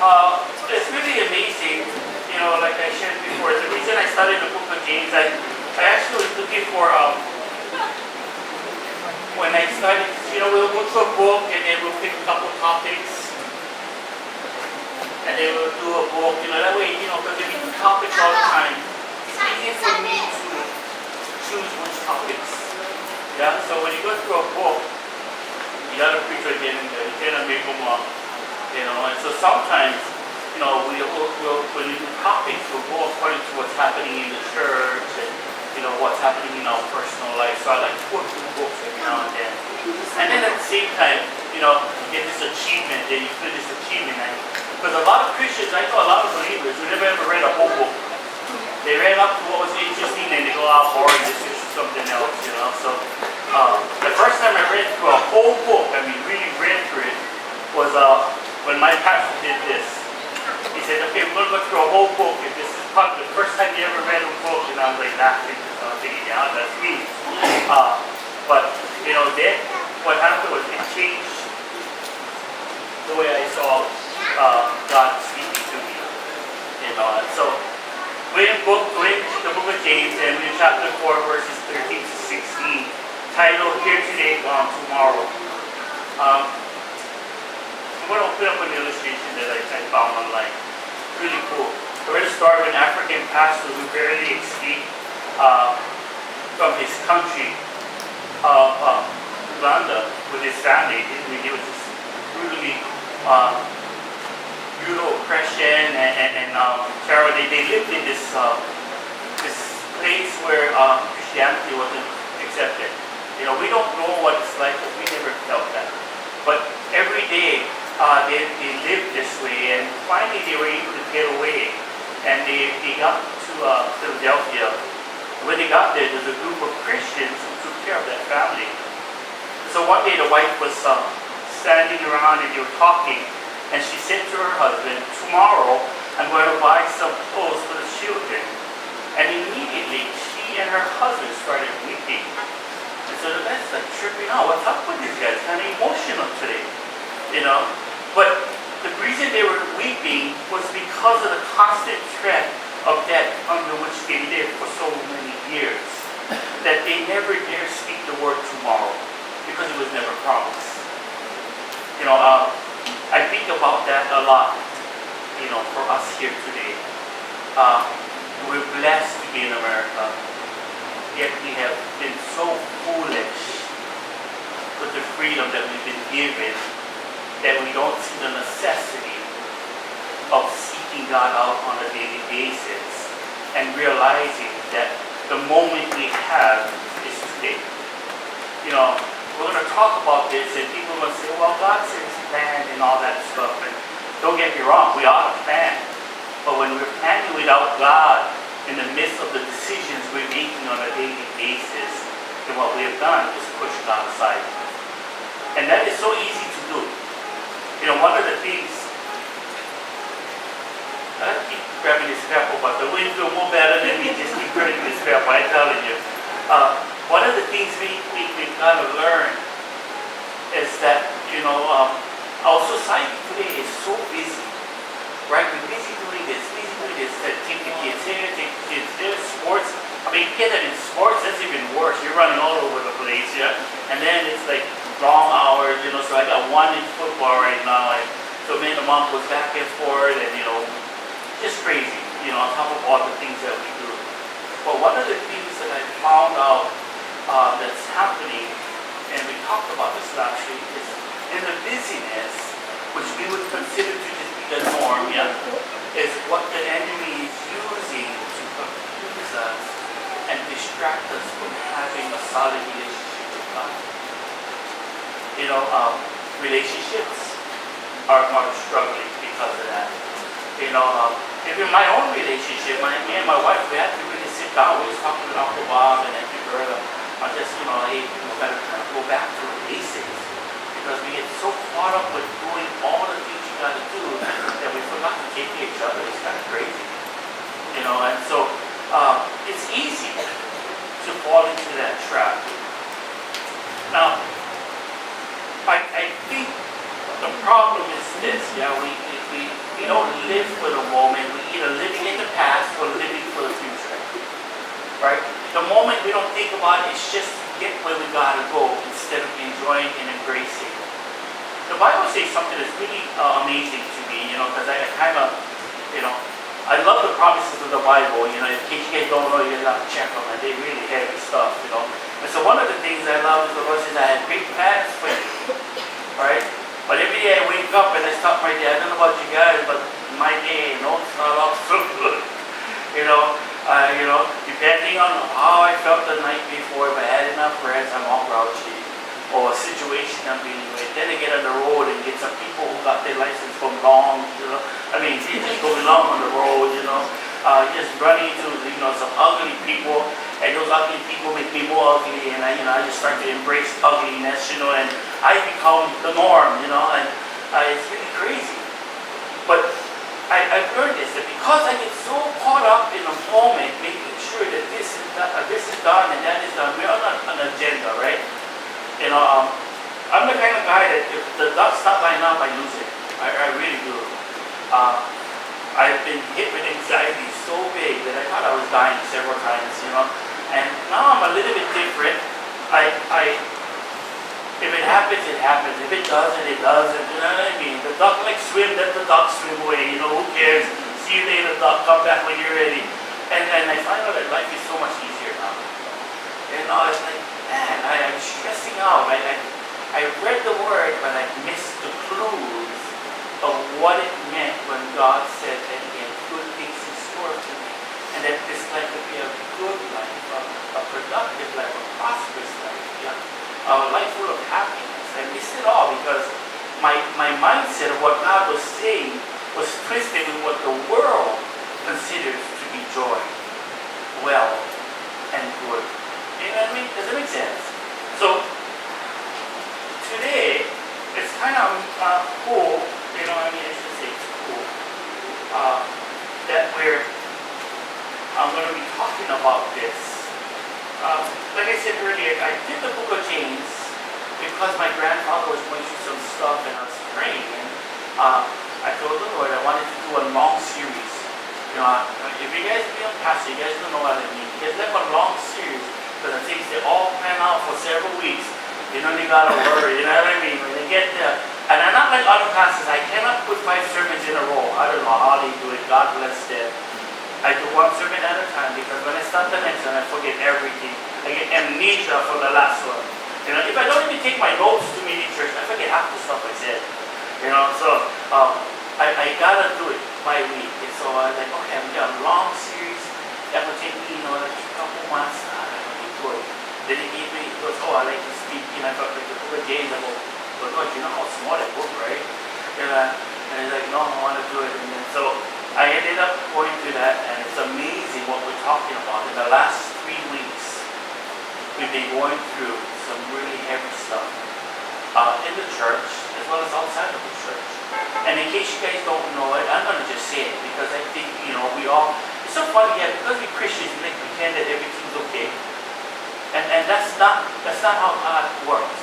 It's really amazing, like I shared before. The reason I started the book of James, I actually was looking for, when I started, we'll go to a book and then we'll pick a couple topics and then we'll do a book, that way, because if you do topics all the time, it's easier for me to choose which topics. Yeah, so when you go through a book, you gotta preach again and you cannot make them up. And so sometimes, we'll when we do topics, we'll go according to what's happening in the church and, what's happening in our personal life. So I like to go through books every now and then. And then at the same time, you get this achievement, then you feel this achievement. Because a lot of Christians, I know a lot of believers who never ever read a whole book. They read up to what was interesting and they go out boring, this is something else, So the first time I read through a whole book, really read through it, was when my pastor did this. He said, okay, we're going to go through a whole book, and this is probably the first time you ever read a book, and I was like, laughing, because I was thinking, yeah, that's me. But, then what happened was it changed the way I saw God speaking to me. So we're in the book of James, and we're in chapter 4, verses 13 to 16, titled, Here Today, Gone Tomorrow. I'm going to open up an illustration that I found online. Really cool. We're going to start with an African pastor who barely escaped from his country of Uganda with his family. He was just brutally brutal oppression and terror. They lived in this place where Christianity wasn't accepted. We don't know what it's like because we never felt that. But every day they lived this way, and finally they were able to get away. And they got to Philadelphia. When they got there was a group of Christians who took care of that family. So one day the wife was standing around and they were talking, and she said to her husband, tomorrow I'm going to buy some clothes for the children. And immediately she and her husband started weeping. And so the man's like tripping out. What's up with these guys? Kind of emotional today, But the reason they were weeping was because of the constant threat of death under which they lived for so many years, that they never dare speak the word tomorrow because it was never promised. I think about that a lot, for us here today. We're blessed to be in America, yet we have been so foolish with the freedom that we've been given that we don't see the necessity of seeking God out on a daily basis and realizing that the moment we have is today. We're going to talk about this and people are going to say, well, God says plan and all that stuff. And don't get me wrong, we ought to plan. But when we're planning without God in the midst of the decisions we're making on a daily basis, then what we have done is push God aside. And that is so easy to do. One of the things, I keep grabbing this pepper, but the wind feel more better than me just keep grabbing this pepper, I'm telling you. One of the things we've got to learn is that, our society today is so busy, right? We're busy doing this, take the kids here, take the kids there, sports. You get that in sports, that's even worse. You're running all over the place, yeah? And then it's like long hours, so I got one in football right now. So me and the mom goes back and forth and, just crazy, on top of all the things that we do. But one of the things that I found out that's happening, and we talked about this last week, is in the busyness, which we would consider to just be the norm, yeah, is what the enemy is using to confuse us and distract us from having a solid relationship with God. Relationships are struggling because of that. Even my own relationship, me and my wife, we had to really sit down. We was talking with Uncle Bob and Auntie Berta. I just, hey, we gotta go back to the basics because we get so caught up with doing all the things you gotta do that we forgot to take care of each other. It's kind of crazy, And so it's easy to fall into that trap. Now, I think the problem is this, yeah, we know live for the moment. We're either living in the past or living for the future. Right? The moment we don't think about it, it's just to get where we gotta go instead of enjoying and embracing. The Bible says something that's really amazing to me, because I kind of, I love the promises of the Bible. In case you guys don't know, you guys have to check them, and they're really heavy stuff. And so one of the things I love is the Lord says, I have great plans for you. Right? But every day I wake up and I stop right there. I don't know about you guys, but my day don't start off so good. Depending on how I felt the night before, if I had enough rest, I'm all grouchy. Or a situation I'm dealing with. Then I get on the road and get some people who got their license from long, they just going long on the road, just running into, some ugly people, and those ugly people make me more ugly, and I just start to embrace ugliness, and I become the norm, and it's really crazy. But I've learned this, that because I get so caught up in the moment, making sure that this is done and that is done, we're on an agenda, right? I'm the kind of guy that if the ducks stop lining up, I lose it. I really do. I've been hit with anxiety so big that I thought I was dying several times, And now I'm a little bit different. If it happens, it happens. If it doesn't, it doesn't. You know what I mean? The duck like swim, let the duck swim away. Who cares? See you later, duck. Come back when you're ready. And I find out that life is so much easier now. It's like, man, I'm stressing out. I read the word, but I missed the clues of what it meant when God said that He had good things in store for me. And that this life would be a good life, a productive life, a prosperous life, a life full of happiness. I missed it all because my mindset of what God was saying was twisted with what the world considers to be joy, wealth, and good. You know what I mean? Does it make sense? So, today, it's kind of cool, I should say it's cool, that I'm going to be talking about this. Like I said earlier, I did the book of James because my grandfather was going through some stuff and I was praying. And I told the Lord I wanted to do a long series. If you guys be on pastor, you guys don't know what I mean. You guys have a long series because the things they all plan out for several weeks. They gotta worry, you know what I mean? When they get there, and I'm not like other pastors, I cannot put 5 sermons in a row. I don't know how they do it, God bless them. I do one sermon at a time because when I start the next one, I forget everything. I get amnesia for the last one. If I don't even take my notes to meeting church, I forget half the stuff I said. I gotta do it by week. And so I was like, okay, I'm gonna do a long series. That will take me, like a couple months. I'm gonna be good. Then he goes, I like to speak, I thought like the book of James, I go, but God, how small that book, right? And he's like, no, I want to do it. And then so I ended up going through that, and it's amazing what we're talking about. In the last 3 weeks, we've been going through some really heavy stuff in the church, as well as outside of the church. And in case you guys don't know it, I'm going to just say it, because I think, we all, it's so funny, because we're Christians, we like to pretend that everything's okay. And that's not how God works.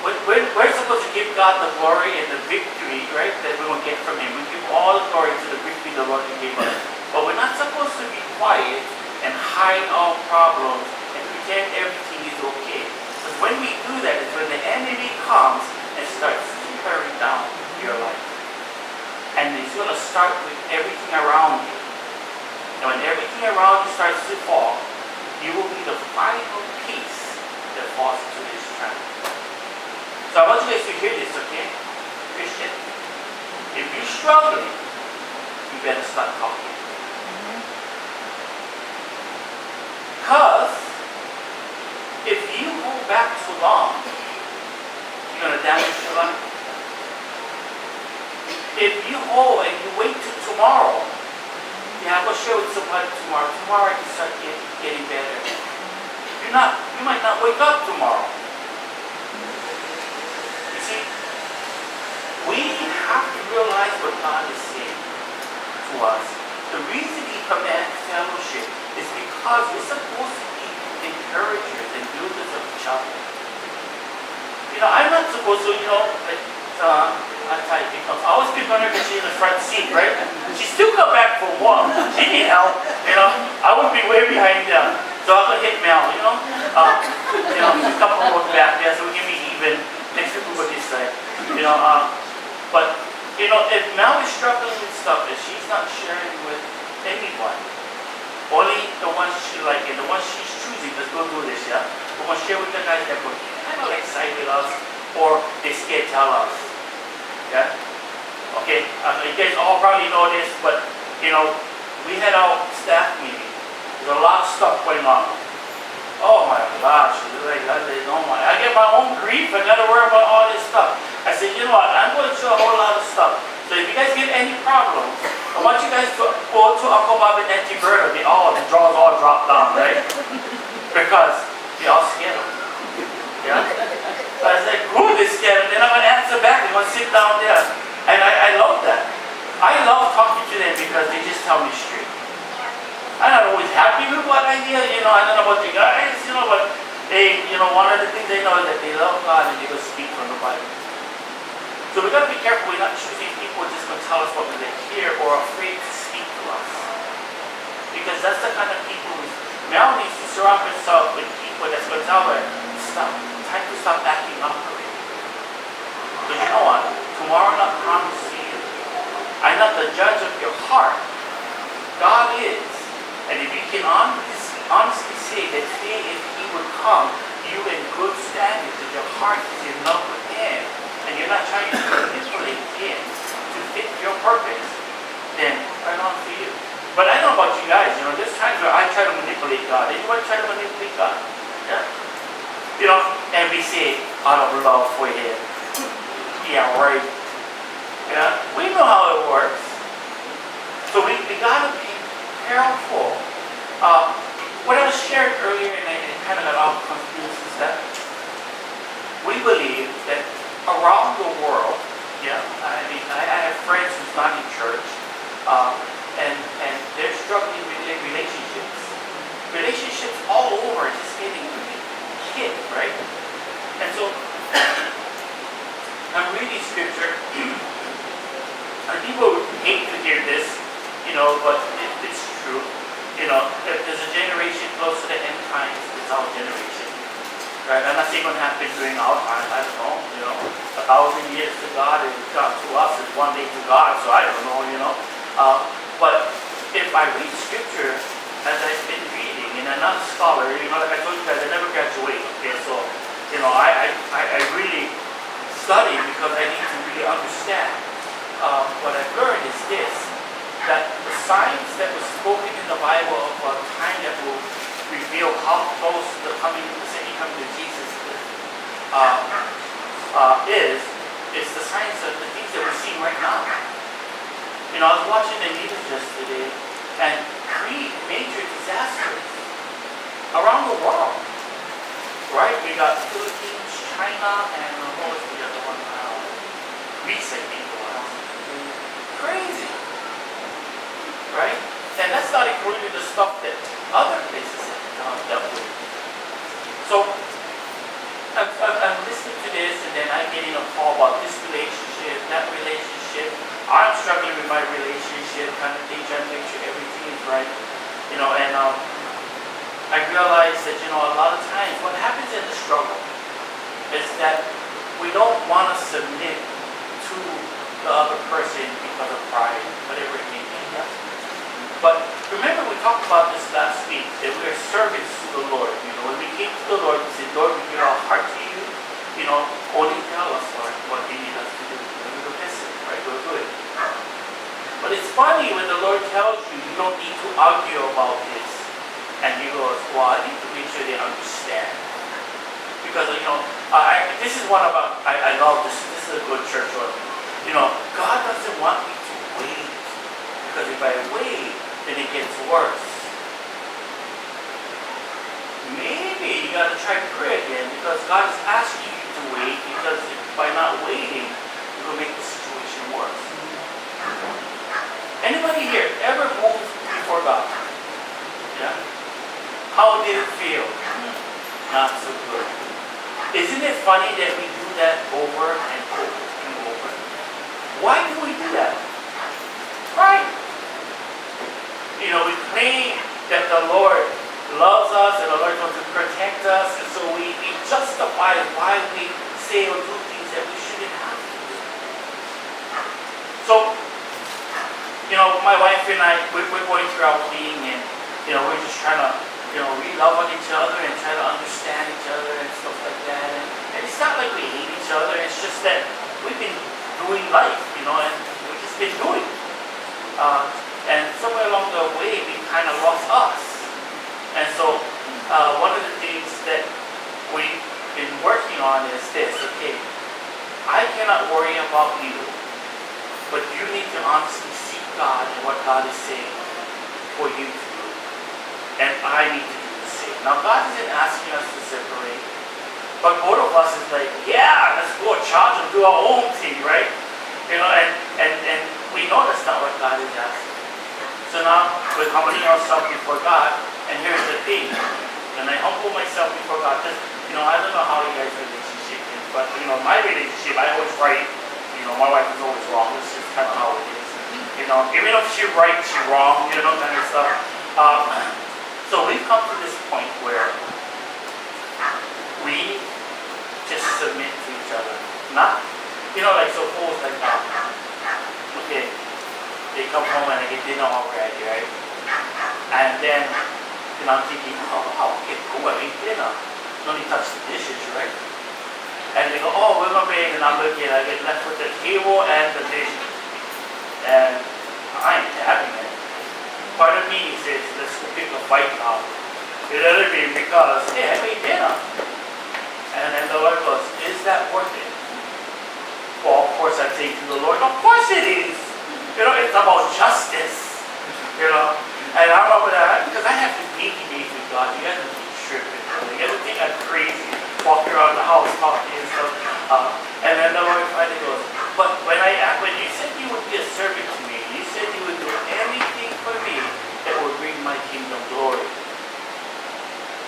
We're supposed to give God the glory and the victory, right, that we will get from Him. We give all the glory to the victory the Lord gave us. But we're not supposed to be quiet and hide our problems and pretend everything is okay. Because when we do that, it's when the enemy comes and starts tearing down your life. And it's going to start with everything around you. And when everything around you starts to fall, you will be the final piece that falls into this trap. So I want you guys to hear this, okay? Christian, if you're struggling, you better start talking. Because if you hold back too long, you're going to damage your life. If you hold and you wait till tomorrow, I'm going to share with somebody tomorrow. Tomorrow I can start getting better. You might not wake up tomorrow. You see, we have to realize what God is saying to us. The reason He commands fellowship is because we're supposed to be encouragers and builders of each other. I'm not supposed to, That's how it becomes. I always pick on her because she's in the front seat, right? She still come back for more. She need help, you know. I would be way behind them. So I could hit Mel, you know. She's a couple rows back there, so we can be even. Next week we'll go this side. You know, but you know, if Mel is struggling with stuff that she's not sharing with anyone, only the ones she like and the ones she's choosing, let's go do this, yeah? We're gonna share with the guys that will kind of like side with us or they scared tell us. Yeah? Okay, you guys all probably know this, but you know, we had our staff meeting. There's a lot of stuff going on. Oh my gosh, I get my own grief, I gotta worry about all this stuff. I said, you know what, I'm going through a whole lot of stuff. So if you guys get any problems, I want you guys to go to Uncle Bob and Auntie Berta. The jaws all drop down, right? Because they all scared them. Yeah? So I said, who is scared? And then I'm going to answer back. They're going to sit down there. And I love that. I love talking to them because they just tell me straight. I'm not always happy with what I hear, you know. I don't know about the guys, you know, but they, you know, one of the things they know is that they love God and they will speak from the Bible. So we got to be careful. We're not choosing people who are just going to tell us what we're going to hear or afraid to speak to us. Because that's the kind of people Mel needs to surround herself with people that's going to tell her, stop, time to stop acting up already. Because you know what? Tomorrow not promised to you. I'm not the judge of your heart. God is. And if you can honestly say that today if He would come, you in good standing, that your heart is in love with Him, and you're not trying to manipulate Him to fit your purpose, then right on for you. But I know about you guys, you know, there's times where I try to manipulate God. Anybody try to manipulate God? Yeah? You know, and we say, out of love for Him. Yeah, right. Yeah? We know how it works. So we got to be careful. What I was sharing earlier, and I kind of got all confused, is that we believe that around the world, yeah, I mean, I have friends who's not in church, and they're struggling with their relationships. Relationships all over, just getting hit, right? And so, I'm reading scripture, and people hate to hear this, you know, but it's true. You know, if there's a generation close to the end times, it's our generation. Right? I'm not saying what happened during our time, I don't know, you know. 1,000 years to God and God to us is one day to God, so I don't know, you know. But if I read scripture as I've been reading, and I'm not a scholar, you know, like I told you guys, I never graduate, okay, so, you know, I really study because I need to really understand. What I've learned is this, that the signs that were spoken in the Bible of a time that will reveal how close the second coming of Jesus is the signs of the things that we're seeing right now. You know, I was watching the news yesterday, and 3 major disasters around the world. Right? We got Philippines, China, and what was the other one? Greece, I think it was. Crazy. Right? And that's not including the stuff that other places have dealt with. So, I'm listening to this, and then I'm getting a call about this relationship, that relationship. I'm struggling with my relationship, kind of thing, trying to make sure everything is right. You know, and I realize that, you know, a lot of times what happens in the struggle is that we don't want to submit to the other person because of pride, whatever it may be. Yeah? But remember, we talked about this last week, that we are servants to the Lord. You know, when we came to the Lord, we said, Lord, we give our heart to you. You know, only tell us, Lord, what you need us to do. And we will listen, right? We'll do it. But it's funny when the Lord tells you, you don't need to argue about this. And he goes, well, I need to make sure they understand. Because, you know, this is one of I love this. This is a good church one. You know, God doesn't want me to wait. Because if I wait, then it gets worse. Maybe you got to try to pray again, because God is asking you to wait, because by not waiting, it will make the situation worse. Anybody here ever moved before God? Yeah? How did it feel? Not so good. Isn't it funny that we do that over and over and Why do we do that? Pride. We claim that the Lord loves us and the Lord wants to protect us, and so we justify why we say or do things that we shouldn't have to do. So, my wife and I, we're going through our thing, and we're just trying to, we love on each other and try to understand each other and stuff like that. And it's not like we hate each other. It's just that we've been doing life, and we've just been doing. And somewhere along the way, we kind of lost us. And so, one of the things that we've been working on is this. Okay, I cannot worry about you, but you need to honestly seek God and what God is saying for you to do. And I need to do the same. Now, God isn't asking us to separate, but both of us is like, yeah, let's go charge and do our own thing, right? And we know that's not what God is asking. So now we're humbling ourselves before God, and here's the thing. When I humble myself before God, because I don't know how you guys' relationship is, but my relationship, I always right. My wife is always wrong. It's just kind of how it is. Even if she's right, she's wrong. Kind of stuff. So we've come to this point where we just submit to each other. Not, like suppose like okay, they come home and they get dinner already, right? And then, I'm thinking, oh, okay, cool, I ate dinner. No need to touch the dishes, right? And they go, oh, we're going to be, and I'm looking, I get left with the table and the dishes. And I ain't having it. Part of me says, let's go pick a fight now. You know what I mean? Because, hey, I made dinner. And then the Lord goes, is that worth it? Well, of course I say to the Lord, of course it is. It's about justice. And I remember that, because I have to meet with God. You have to be tripping. You have to think I'm crazy, walking around the house talking and stuff. And then the Lord finally goes, but when you said you would be a servant to me, you said you would do anything for me that would bring my kingdom glory.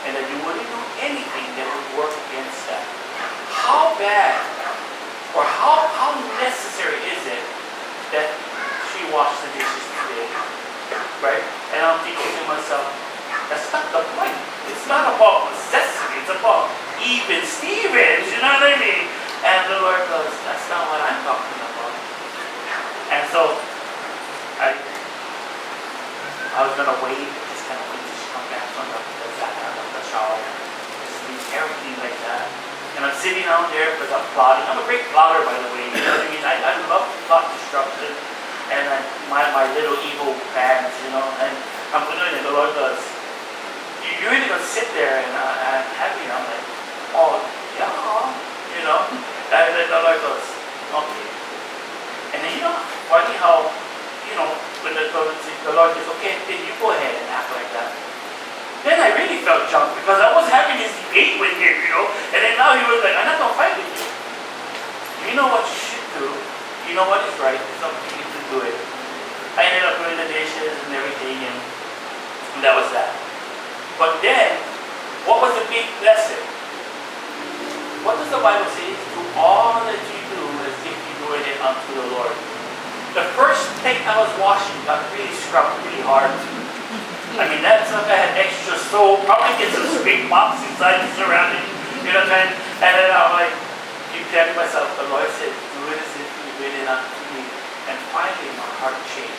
And that you wouldn't do anything that would work against that. How bad or how necessary is it that she washed the dishes today? Right? And I'm thinking to myself, that's not the point. It's not about necessity. It's about even Stevens. You know what I mean? And the Lord goes, that's not what I'm talking about. And so, I was going to wait, just kind of wait till she come back from the shower. Just leave everything like that. And I'm sitting down there because I'm plotting. I'm a great plotter, by the way. You know what I mean? I love to plot destruction. And my little evil plans, and I'm doing it. The Lord goes, you're really going to sit there and I'm happy. And I'm like, oh, yeah, And then the Lord goes, okay. And then, funny how, when the Lord goes, okay, then you go ahead and act like that. Then I really felt jumped because I was having this debate with him, And then now he was like, I'm not going to fight with you. You know what you should do. You know what is right. It's up to you to do it. I ended up doing the dishes and everything, and that was that. But then, what was the big lesson? What does the Bible say? Do all that you do as if you're doing it unto the Lord. The first plate I was washing got really scrubbed really hard. I mean, that stuff I had extra soap, probably get some big mops inside the surrounding, and then I'm like, keep telling myself, the Lord said, do it as if you did it unto me. And finally, my heart changed.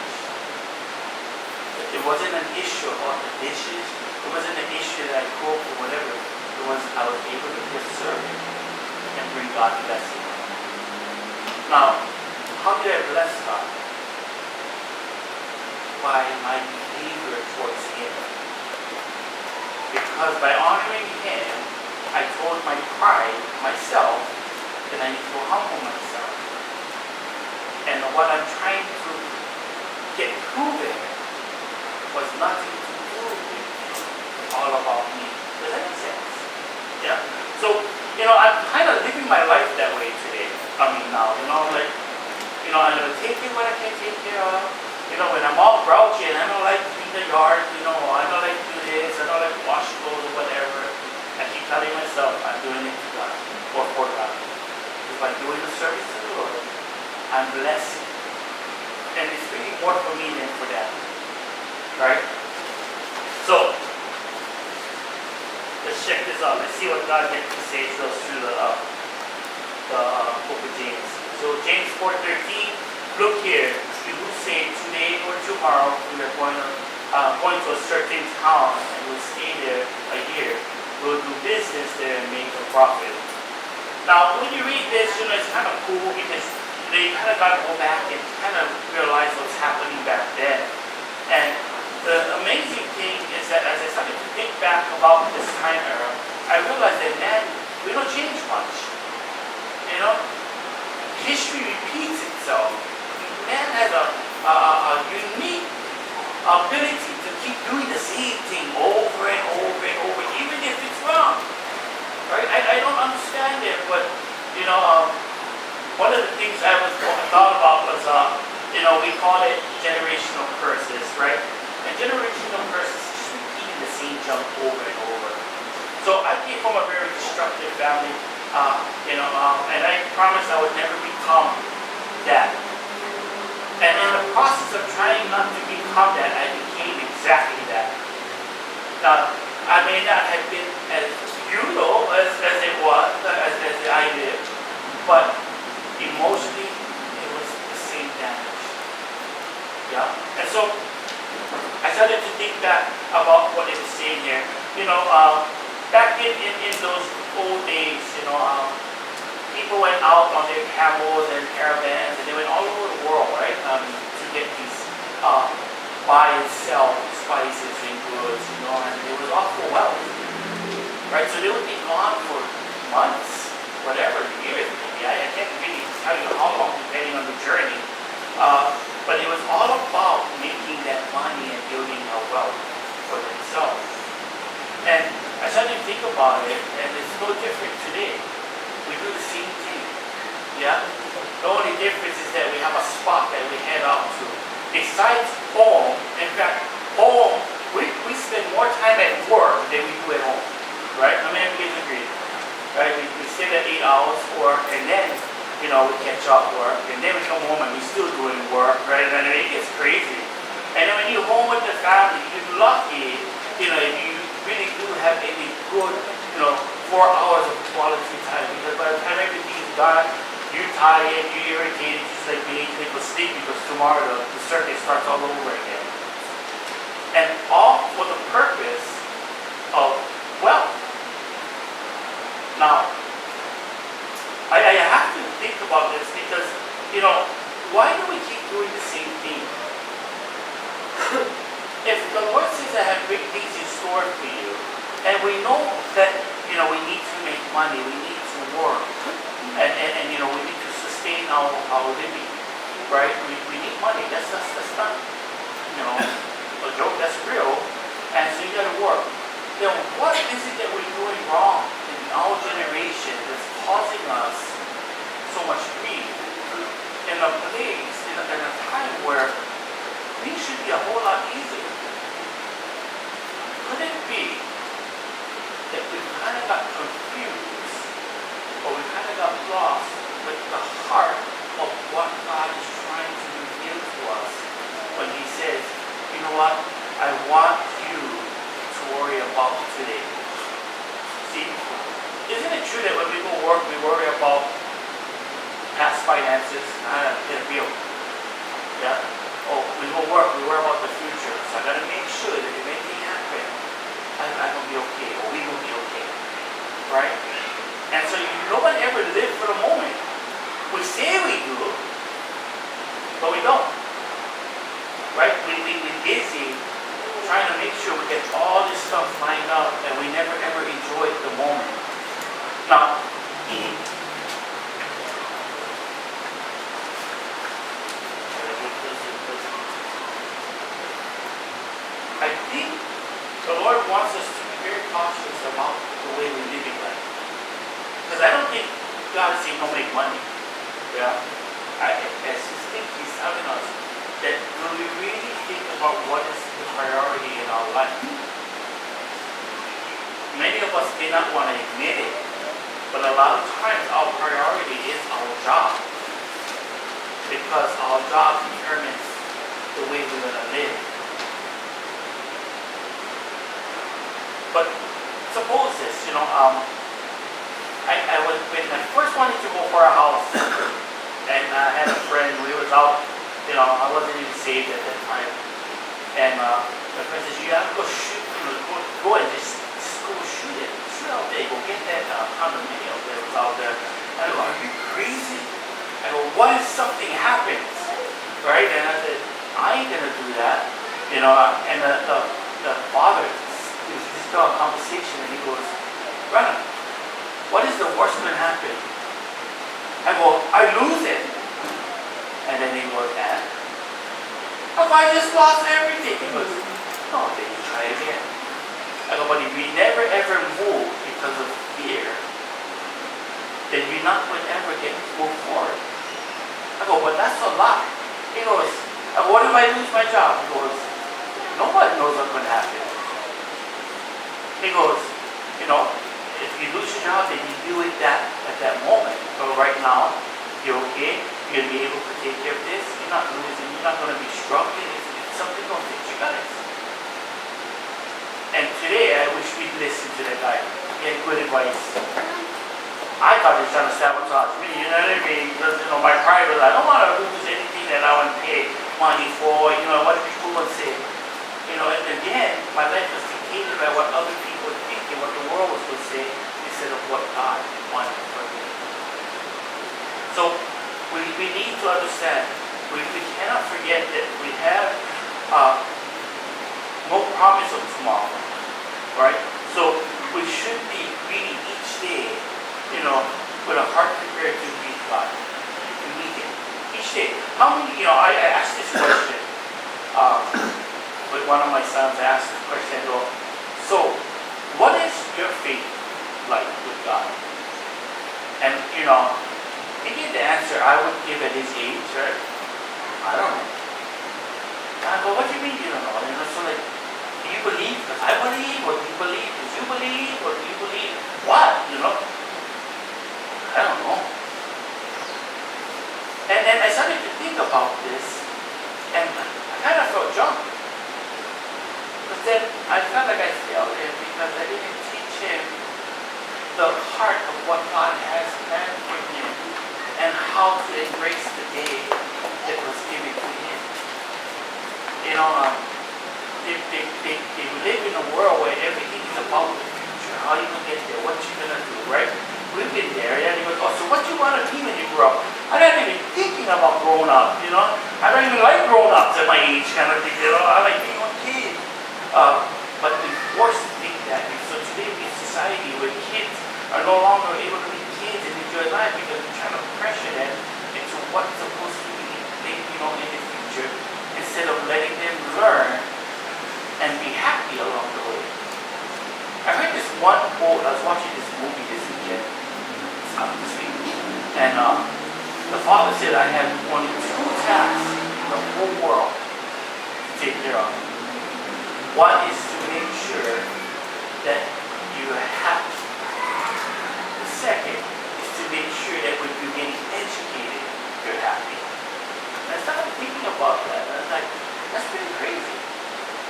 It wasn't an issue about the dishes. It wasn't an issue that I cooked or whatever. It was I was able to just serve and bring God blessing. Now, how did I bless God? By my behavior towards Him. Because by honoring Him, I told my pride, myself, that I need to humble myself. And what I'm trying to get proven was nothing to do with all about me. Does that make sense? Yeah? So, I'm kind of living my life that way today. Now, like, I'm going to take care of what I can take care of. When I'm all grouchy and I don't like to clean the yard, I don't like to do this, I don't like to wash clothes or whatever. I keep telling myself I'm doing it to God or for God. Because by doing the service to the Lord, I'm blessing really more for me than for them. Right? So, let's check this out. Let's see what God had to say to us through the book of James. So James 4:13, look here, you who say today or tomorrow we are going to a certain town and we'll stay there a year. We'll do business there and make a profit. Now when you read this, it's kind of cool because they kind of got to go back and kind of realize what's happening back then. And the amazing thing is that as I started to think back about this time era, I realized that, man, we don't change much. History repeats itself. Man has a unique ability to keep doing the same thing over and over and over, even if it's wrong. Right? I don't understand it, but one of the things I thought about was we call it generational curses, right? And generational curses is just repeating the same junk over and over. So I came from a very destructive family. And I promised I would never become that. And in the process of trying not to become that, I became exactly that. Now, I may not have been as brutal as it was, as I did, but emotionally, it was the same damage. Yeah? And so, I started to think back about what it was saying here. Back in those old days, people went out on their camels and caravans, and they went all over the world, right, to get these buy and sell spices and goods, and it was all for wealth, right? So they would be gone for months, whatever, years, maybe. I can't really tell you how long, depending on the journey. But it was all about making that money and building a wealth for themselves. And I started to think about it, and it's no different today. We do the same thing. Yeah? The only difference is that we have a spot that we head out to. Besides home, in fact, home, we spend more time at work than we do at home. Right? I mean, everybody agree. Right? We sit at 8 hours work, and then, we catch up work, and then we come home and we're still doing work, right? And it gets crazy. And then when you're home with the family, you're lucky, if you really do have any good, 4 hours of quality time, because by the time everything's done, you're tired, you're irritated, just like me, you go sleep because tomorrow the circuit starts all over again. And all for the purpose of wealth. Now, I have to think about this because, why do we keep doing the same thing? If the Lord says I have great things in store for you, and we know that, we need to make money, we need to work, and we need to sustain our living, right? We need money. That's not, a joke, that's real. And so you gotta work. Then what is it that we're doing wrong in our generation that's causing us so much grief in a place, in a time where things should be a whole lot easier? Could it be that we kind of got confused, or we kind of got lost with the heart of what God is trying to reveal to us when He says, you know what, I want you to worry about today. See, isn't it true that when we go work, we worry about past finances? Get a bill. Yeah? Oh, we go work, we worry about the future. So I gotta make sure that if anything happens, I'm gonna be okay, or we will be okay. Right? And so no one ever live for the moment. We say we do, but we don't. Right? We're busy trying to make sure we get all this stuff lined up, and we never ever enjoy the moment. Now, I think the Lord wants us to be very cautious about the way we're living life. Because I don't think God is saying don't make money. Yeah? I just think He's telling us that when we really think about what is the priority in our life, many of us may not want to admit it, but a lot of times our priority is our job. Because our job determines But suppose this, when I first wanted to go for a house, and I had a friend, we was out, I wasn't even saved at that time. And my friend says, you have to go shoot, go and just go shoot it. Shoot out there, go get that condominium that was out there. I go, are you crazy? I go, what if something happens? Right? And I said, I ain't gonna do that. And the father, he was just got a conversation, and he goes, Brother, what is the worst that can happen? I go, I lose it. And then he goes, and? If I just lost everything? He goes, no, then you try again. I go, but if we never ever move because of fear, then we're not going to ever get moved forward. I go, but that's a lot. He goes, what if I lose my job? He goes, nobody knows what's going to happen. He goes, if you lose your job, then you do it at that moment. But right now, you're okay. You're going to be able to take care of this. You're not losing. You're not going to be struggling. If something don't fit you guys. And today, I wish we'd listened to that guy. He had good advice. I thought he was trying to sabotage me. You know what I mean? Because my pride was, I don't want to lose anything that I want to pay money for. What people would say. And again, my life was dictated by what other people think and what the world was going to say instead of what God wanted for me. So we need to understand, we cannot forget that we have no promise of tomorrow, right? So we should be reading each day, with a heart prepared to meet God. We need it each day. How many, I asked this question. With one of my sons, I asked this question, so what is your faith like with God? And he gave the answer I would give at his age, right? I don't know. I go, what do you mean you don't know? So like, do you believe because I believe, or do you believe because you believe, or do you believe what? I don't know. And then I started to think about this, and I kind of felt jumped. But then I felt like I failed him because I didn't teach him the heart of what God has planned for him and how to embrace the day that was given to him. They live in a world where everything is about the future. How you going to get there? What you going to do, right? We've been there, and he goes, so what you want to be when you grow up? I'm not even thinking about growing up, I don't even like grown-ups at my age kind of thing, I like being a kid. But we're forced to think that. So today we have a society where kids are no longer able to be kids and enjoy life because we're trying to pressure them into what's supposed to be in the future instead of letting them learn and be happy along the way. I heard this one quote. I was watching this movie this weekend, this week, and the father said, I have only two tasks in the whole world to take care of. One is to make sure that you're happy. The second is to make sure that when you're getting educated, you're happy. And I started thinking about that, and I was like, that's pretty crazy.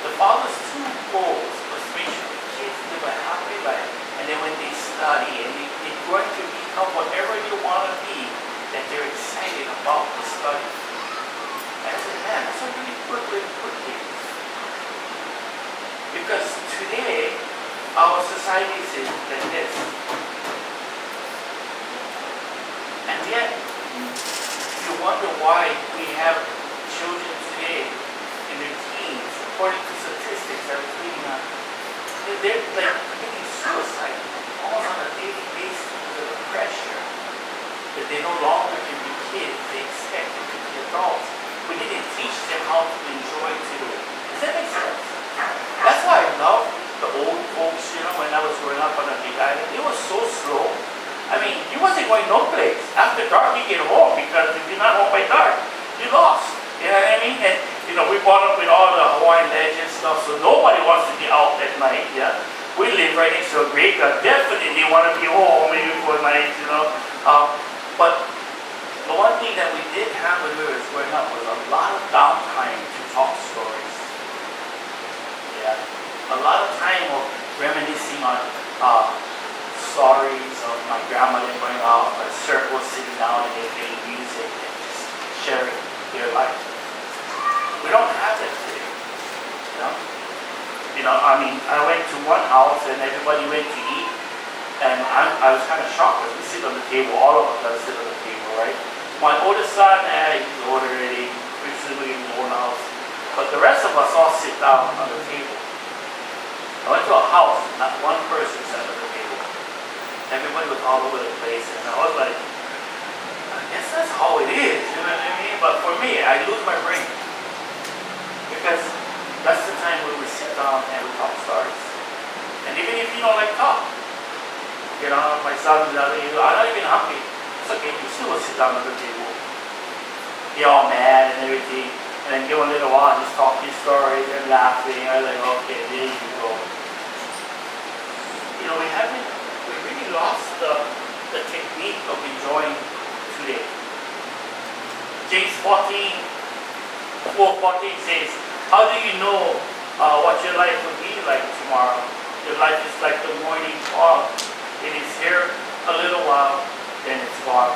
The father's two goals was to make sure the kids live a happy life, and then when they study and they're going to become whatever you want to be, that they're excited about the study. And I said, man, that's a really good way to put things. Because today, our society is like this. And yet, you wonder why we have children today in their teens, according to statistics I was reading on, they're like committing suicide almost on a daily basis because of the pressure that they no longer can be kids, they expect them to be adults. We didn't teach them how to enjoy today. Does that make sense? That's why I love the old folks, when I was growing up on a big island. It was so slow. I mean, you wasn't going no place. After dark, you get home because if you're not home by dark, you lost. You know what I mean? And, we brought up with all the Hawaiian legend stuff, so nobody wants to be out at night, yeah? We live right next to a great God. Definitely want to be home maybe for night, But the one thing that we did have when we were growing up was a lot of downtime to talk stories. Yeah. A lot of time of reminiscing I went to one house and everybody went to eat, and I was kind of shocked because we sit on the table, all of us gotta sit on the table, right? My oldest son, he's older already, recently in his own house, but the rest of us all sit down on the table. I went to a house, not one person sat at the table. Everybody was all over the place, and I was like, I guess that's how it is, you know what I mean? But for me, I lose my brain. Because that's the time when we sit down and we talk stories. And even if you don't like talk, my son, I'm not even hungry. It's okay, you still will sit down at the table. Be all mad and everything. And then give a little while, just talking stories and laughing. I was like, okay, there you go. We really lost the technique of enjoying today. James 4:14 says, how do you know what your life will be like tomorrow? Your life is like the morning fog. It is here a little while, then it's gone.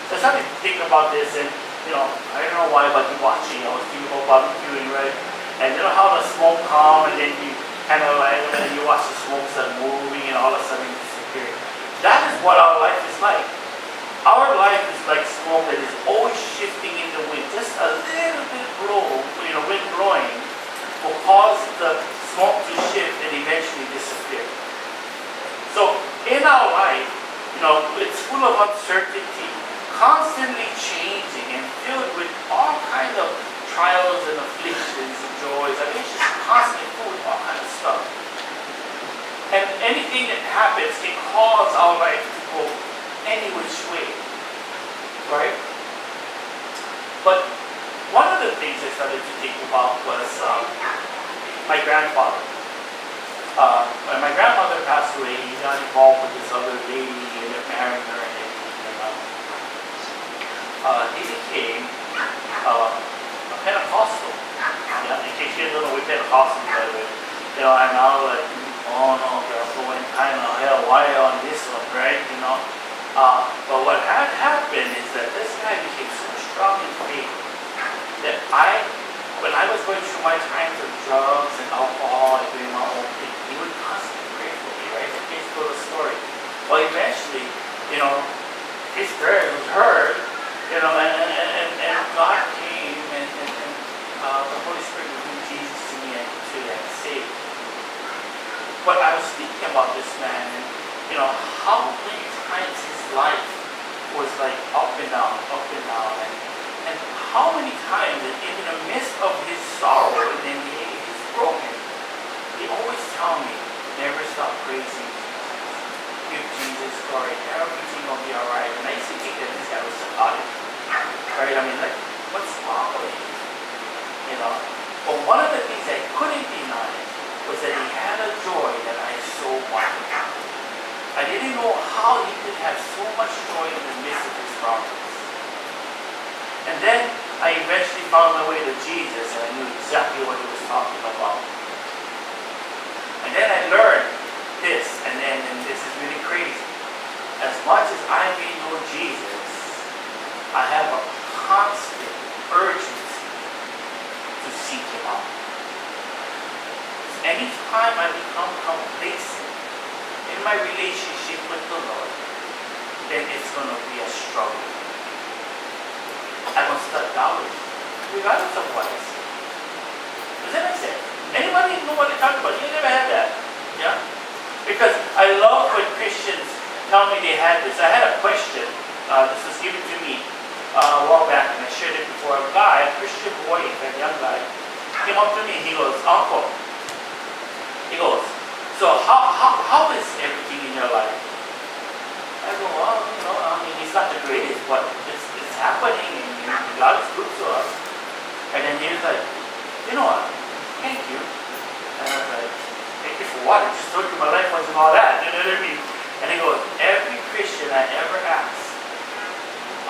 So I started to think about this, and I don't know why, but watching, I was thinking about barbecuing, right? And how the smoke comes, and then you kind of like, and then you watch the smoke start moving, and all of a sudden it disappears. That is what our life is like. Our life is like smoke that is always shifting in the wind. Just a little bit wind blowing will cause the smoke to shift and eventually disappear. So in our life, it's full of uncertainty, constantly changing and filled with all kinds of trials and afflictions and joys. It's just constantly full with all kinds of stuff. And anything that happens can cause our life to go any which way, right? But one of the things I started to think about was my grandfather. When my grandmother passed away, he got involved with this other lady and they're marrying her and everything. He became a Pentecostal. In case you don't know, we're Pentecostal, by the way. And I was like, oh no, girl, going kind of hell, why on this one, right? But what had happened is that this guy became so strong in faith that when I was going through my times of drugs and alcohol and doing my own thing, he would constantly pray for me, right? In case you know the story. Well, eventually, his prayer was heard, and God came and the Holy Spirit revealed Jesus to me and to that saved. But I was thinking about this man and, how many times his life was like up and down, and how many times in the midst of his sorrow and then he's broken, he always tell me, never stop praising, give Jesus glory, everything will be alright. And I used to think that this guy was psychotic, right? What's wrong with him? But one of the things I couldn't deny was that he had a joy that I so wanted. I didn't know how he could have so much joy in the midst of his problems. And then I eventually found my way to Jesus and I knew exactly what he was talking about. And then I learned this, and this is really crazy. As much as I may know Jesus, I have a constant urgency to seek him out. Anytime I become complacent in my relationship with the Lord, then it's going to be a struggle. I must start doubting, regardless of what I see. Does that make sense? Anybody know what they're talking about? You never had that, yeah? Because I love when Christians tell me they had this. I had a question. This was given to me a while back, and I shared it before. A guy, a Christian boy, a young guy, came up to me. He goes, "Uncle," he goes, "So how is everything in your life?" I go, "Well, it's not the greatest, but it's happening, and God is good to us." And then he was like, "You know what? Thank you." And I was like, "Thank you for what? I just told you my life wasn't all that." You know what I mean? And he goes, "Every Christian I ever ask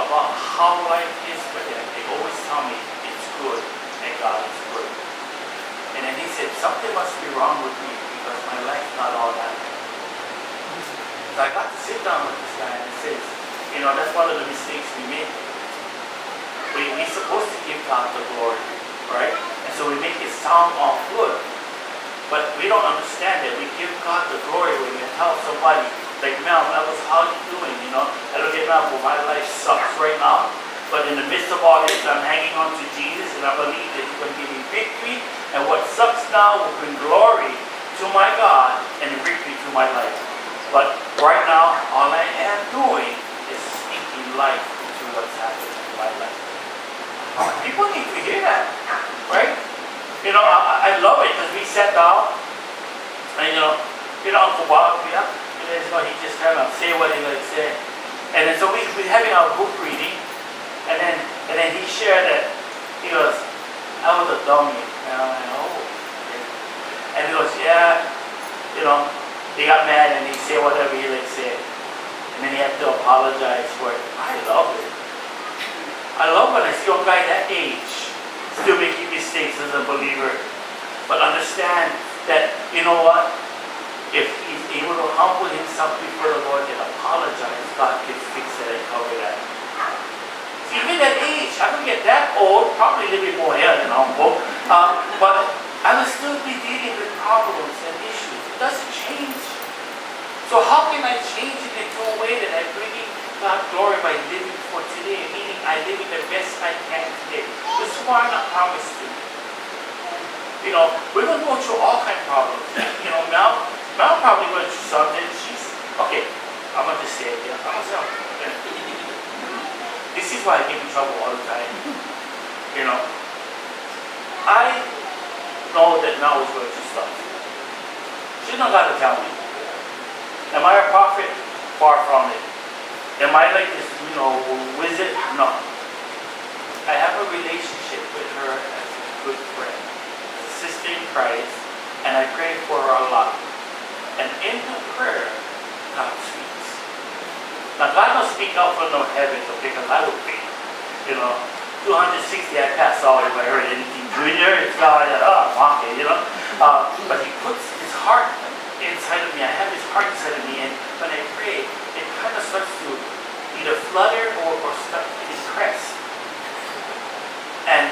about how life is for them, they always tell me it's good and God is good." And then he said, "Something must be wrong with me because my life's not all that." So I got to sit down with this guy and he says, that's one of the mistakes we make. We're supposed to give God the glory, right? And so we make it sound all good. But we don't understand that. We give God the glory when we tell somebody, like, Mel, how you doing? I look at Mel, well, my life sucks right now. But in the midst of all this, I'm hanging on to Jesus, and I believe that He's going to give me victory. And what sucks now will bring glory to my God and victory to my life. But right now, all I am doing is speaking life to what's happening in my life. People need to hear that, right? I love it because we sat down, and Uncle Bob, he just kind of say what he like say, and then so we're having our book reading, and then he shared that he goes, I was a dummy, and I'm like, oh, okay. And he goes, yeah, they got mad and he said whatever he like said, and then he had to apologize for it. I love it. I love when I see a guy that age still making mistakes as a believer. But understand that, you know what? If he's able to humble himself before the Lord and apologize, God can fix it and cover that. See, even at age, I don't get that old, probably a little bit more here than humble, but I will still be dealing with problems and issues. It doesn't change. So how can I change it into a way that I'm bringing God glory by living for today, meaning I live it the best I can today? This is why I'm not promised to. We're going to go through all kinds of problems. Mel probably going through something. She's, okay, I'm going to just say it here. I'm going to say it. This is why I get in trouble all the time. I know that Mel is going through stuff. She's not got to tell me. Am I a prophet? Far from it. Am I like this, wizard? No. I have a relationship with her as a good friend, as a sister in Christ, and I pray for her a lot. And in the prayer, God speaks. Now, God don't speak out from no heavens, okay, because I would pray. 260, I pass out if I heard anything junior. It's God, okay, but He puts His heart inside of me. I have His heart inside of me, and when I pray, it kind of starts to either flutter or start to impress. And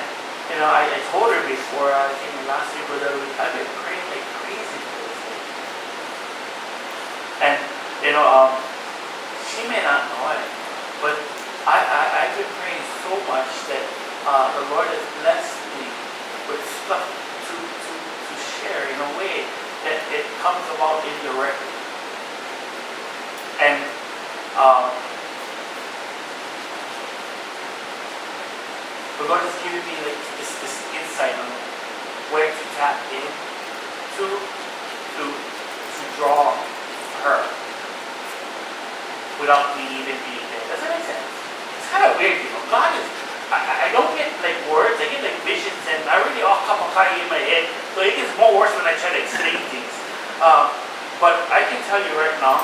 I told her before, I think last week or the other week, I've been praying like crazy for this thing. And she may not know it, but I've been praying so much that the Lord has blessed me with stuff to share in a way that it comes about indirectly. And the Lord has given me like this insight on where to tap in to draw her without me even being there. Does that make sense? It's kind of weird, God is, I don't get like words, I get like visions, and I really all come in my head, so it gets more worse when I try to explain things. But I can tell you right now,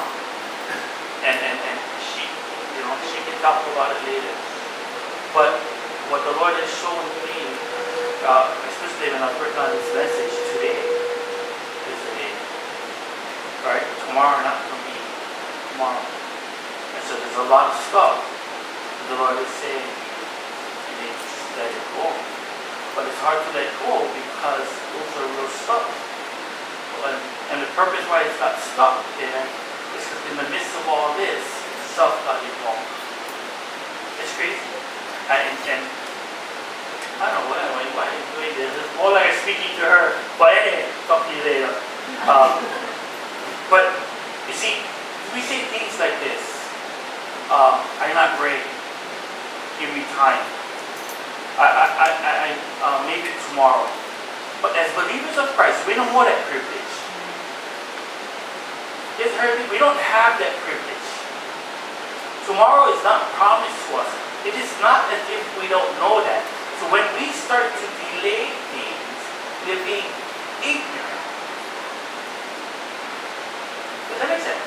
and she can talk about it later. But what the Lord has shown me, especially when I work on this message today, is the day. Right? Tomorrow not for me. Tomorrow. And so there's a lot of stuff that the Lord is saying, you need to just let it go. But it's hard to let go because those are real stuff. And the purpose why it's got stuck there is because in the midst of all this, stuff got involved. It's crazy. And I don't know why I'm doing this. It's more like I'm speaking to her. But anyway, talk to you later. But you see, we say things like this. I'm not ready. Give me time. Maybe tomorrow. But as believers of Christ, we don't want that privilege. We don't have that privilege. Tomorrow is not promised to us. It is not as if we don't know that. So when we start to delay things, we're being ignorant. Does that make sense?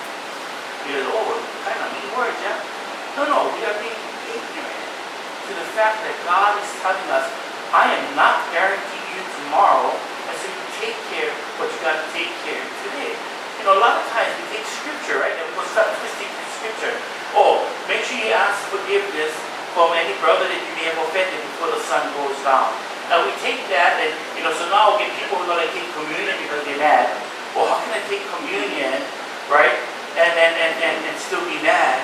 Because, kind of mean words, yeah? No, we are being ignorant to the fact that God is telling us, I am not guaranteeing you tomorrow, and so you take care of what you got to take care of today. A lot of times we take scripture, right, and we'll start twisting scripture. Make sure you ask forgiveness from any brother that you may have offended before the sun goes down. And we take that and So now we get people who are going to take communion because they're mad. Well, how can I take communion, right, and still be mad?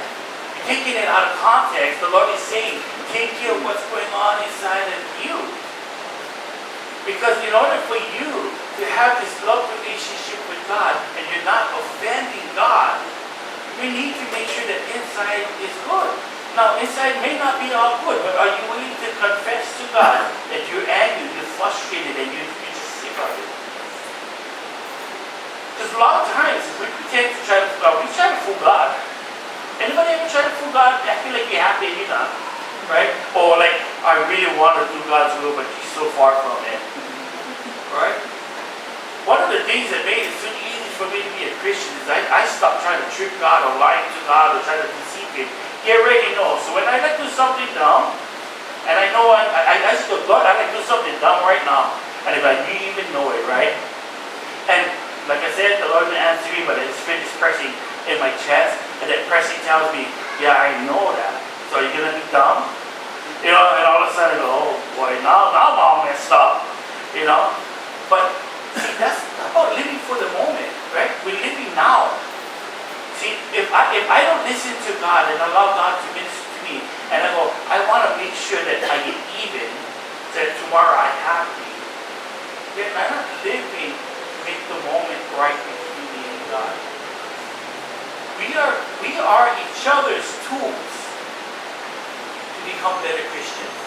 Taking it out of context, the Lord is saying, take care of what's going on inside of you. Because in order for you to have this love relationship with God and you're not offending God, you need to make sure that inside is good. Now, inside may not be all good, but are you willing to confess to God that you're angry, you're frustrated, and you're just sick of it? Because a lot of times we pretend to try to fool God. We try to fool God. Anybody ever try to fool God? I feel like you're happy and you're not. Right? Or like, I really want to do God's will, but He's so far from it. Right? One of the things that made it so easy for me to be a Christian is I stopped trying to trick God or lying to God or trying to deceive Him. He already knows. So when I like do something dumb, and I know I still, God, I like do something dumb right now. And if I didn't even know it, right? And like I said, the Lord didn't answer me, but I just finished pressing in my chest, and that pressing tells me, yeah, I know that. So are you going to be dumb? And all of a sudden I go, oh boy, now I'm all messed up. But see, that's about living for the moment, right? We're living now. See, if I don't listen to God and allow God to minister to me, and I go, I want to make sure that I get even, that tomorrow I have me, then I'm not living to make the moment right between me and God. We are each other's tools to become better Christians.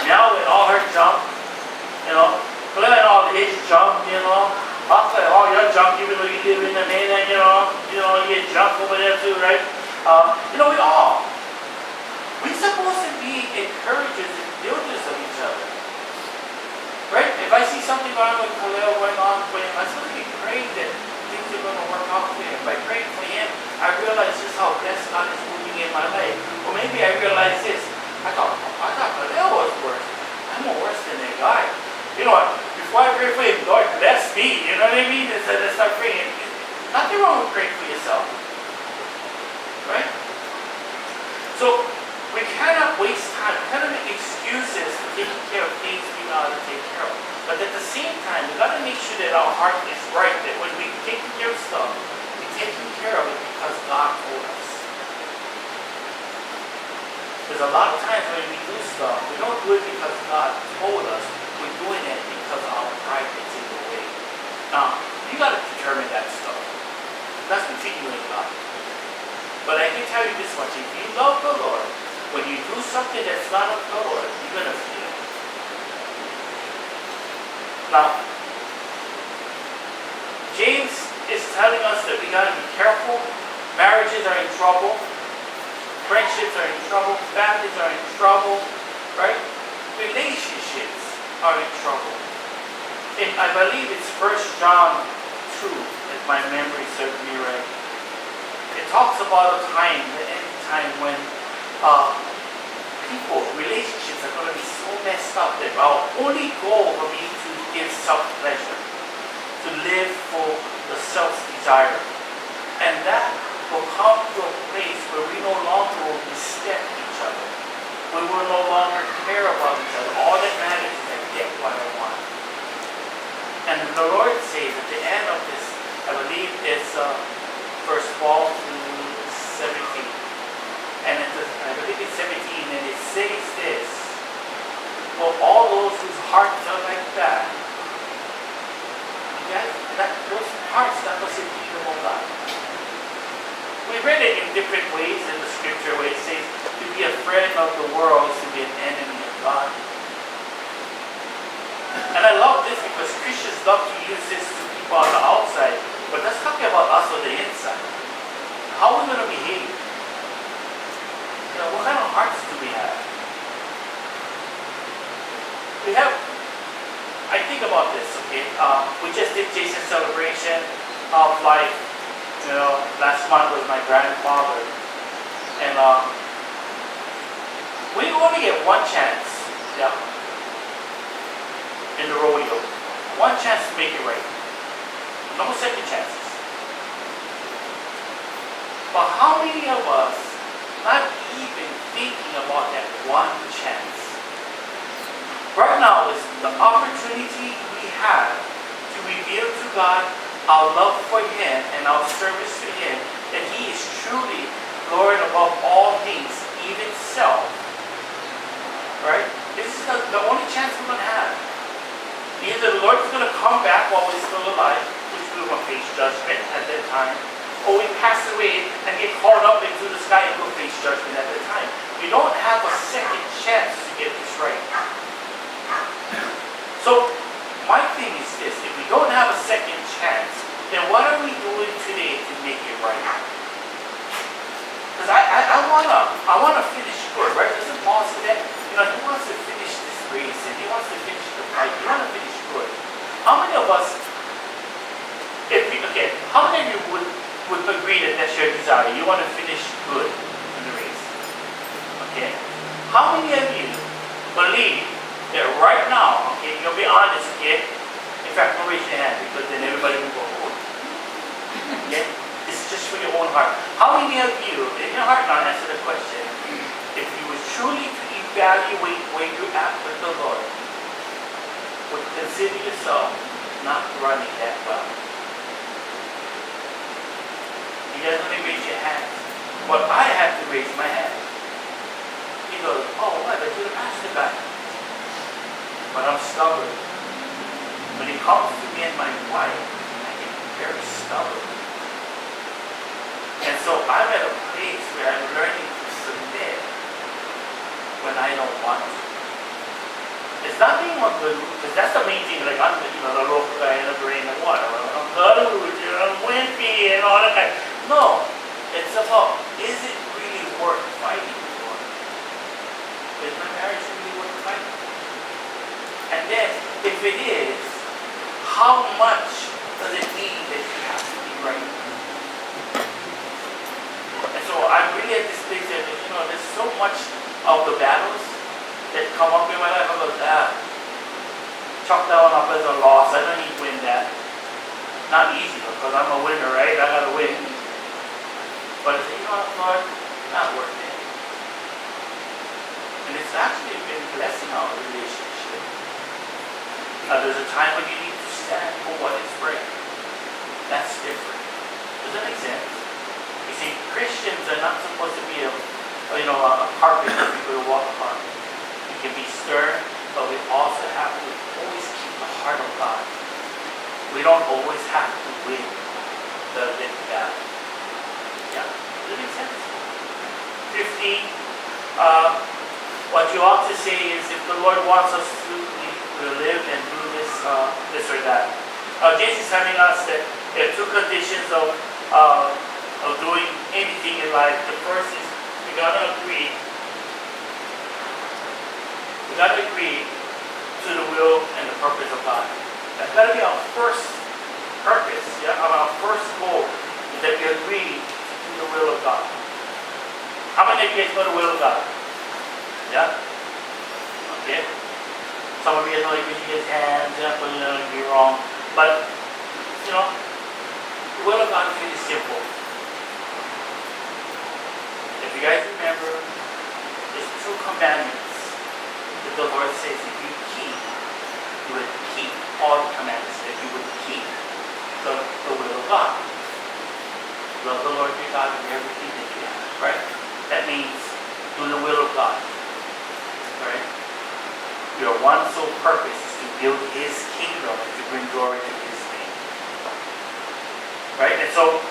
Now with all her junk, Claire and all his junk, I'll say, oh, your junk, even though you live in the mainland, you get junk over there too, right? We're supposed to be encouragers and builders of each other. Right? If I see something going on with Keller, going on with him, I'm supposed to be praying that things are going to work out for him. By praying for him, I realize just how blessed God is moving in my life. Or maybe I realize this. I thought Keller was worse. I'm more worse than that guy. You know what? Before I pray for him, Lord, bless me. You know what I mean? Instead of start praying. Nothing wrong with praying for yourself. Right? So, we cannot waste time. We cannot make excuses for taking care of things we know how to take care of. But at the same time, we've got to make sure that our heart is right. That when we're taking care of stuff, we're taking care of it because God told us. There's a lot of times when we do stuff, we don't do it because God told us. We're doing it because our pride gets in the way. Now, you got to determine that stuff. That's between you and God. But I can tell you this much. If you love the Lord, when you do something that's not of the Lord, you're going to feel it. Now, James is telling us that we got to be careful. Marriages are in trouble. Friendships are in trouble. Families are in trouble. Right? Relationships are in trouble. And I believe it's 1 John 2, if my memory serves me right. It talks about a time, the end time, when relationships are going to be so messed up that our only goal will be to give self-pleasure, to live for the self-desire. And that will come to a place where we no longer will respect each other. We will no longer care about each other. All that matters is I get what I want. And the Lord says at the end of this, I believe it's verse 12 to 17. And I believe it's 17, and it says this: for all those whose hearts are like that, those hearts that was in the kingdom of God. We read it in different ways in the scripture where it says to be a friend of the world is to be an enemy of God. And I love this because Christians love to use this to people on the outside, but let's talk about us on the inside. How are we going to behave? What kind of hearts do we have? I think about this, okay? We just did Jason's celebration of life. Last month was my grandfather. And we only get one chance, in the rodeo. One chance to make it right. No second chances. But how many of us not even thinking about that one chance? Right now is the opportunity we have to reveal to God our love for Him and our service to Him, that He is truly Lord above all things, even self. Right? This is the only chance we're going to have. Either the Lord is going to come back while we're still alive, which we will face judgment at that time, or we pass away and get caught up into the sky and we'll face judgment at that time. We don't have a second chance to get this right. So, my thing is this: if we don't have a second chance, then what are we doing today to make it right? Because I wanna finish good, right? Doesn't Paul say that? He wants to finish this race and he wants to finish the fight. He wants to finish good. How many of us, how many of you would agree that that's your desire? You want to finish good in the race. Okay? How many of you believe that right now, okay, you'll be honest, okay? In fact, don't raise your hand because then everybody will go, oh. Okay? This is just for your own heart. How many of you, in your heart now, answer the question, if you were truly to evaluate where you're at with the Lord, would consider yourself not running that well? You guys let me raise your hands. But I have to raise my hand. He goes, oh, what? But you're the pastor guy. But I'm stubborn. When it comes to me and my wife, I get very stubborn. And so I'm at a place where I'm learning to submit when I don't want to. It's not being a good, because that's the main thing. Like I'm, the local guy in the brain and water. I'm good, I'm wimpy and all that kind. No, it's about, is it really worth fighting for? Is my marriage really worth fighting? And then, if it is, how much does it mean that you have to be right? And so I'm really at this place that, there's so much of the battles that come up in my life. I go, chalk that one up as a loss. I don't need to win that. Not easy, because I'm a winner, right? I gotta win. But I say, Lord, not worth it. And it's actually been blessing our relationship. There's a time when you need to stand for what is right. That's different. Does that make sense? You see, Christians are not supposed to be a carpet for people to walk upon. We can be stern, but we also have to always keep the heart of God. We don't always have to win the battle. Yeah, does it make sense? 15. What you ought to say is, if the Lord wants us to live and do this or that. James is telling us that there are two conditions of doing anything in life. The first is we gotta agree to the will and the purpose of God. That's gotta be our first purpose, our first goal, is that we agree to the will of God. How many of you guys know the will of God? Yeah? Okay. Some of you guys know you can use hands, but you're wrong. But, the will of God is really simple. If you guys remember, there's two commandments that the Lord says if you keep, you would keep all the commandments. If you would keep the will of God. Love the Lord your God with everything that you have, right? That means do the will of God, right? Your one sole purpose is to build His kingdom and to bring glory to His name, right? And so,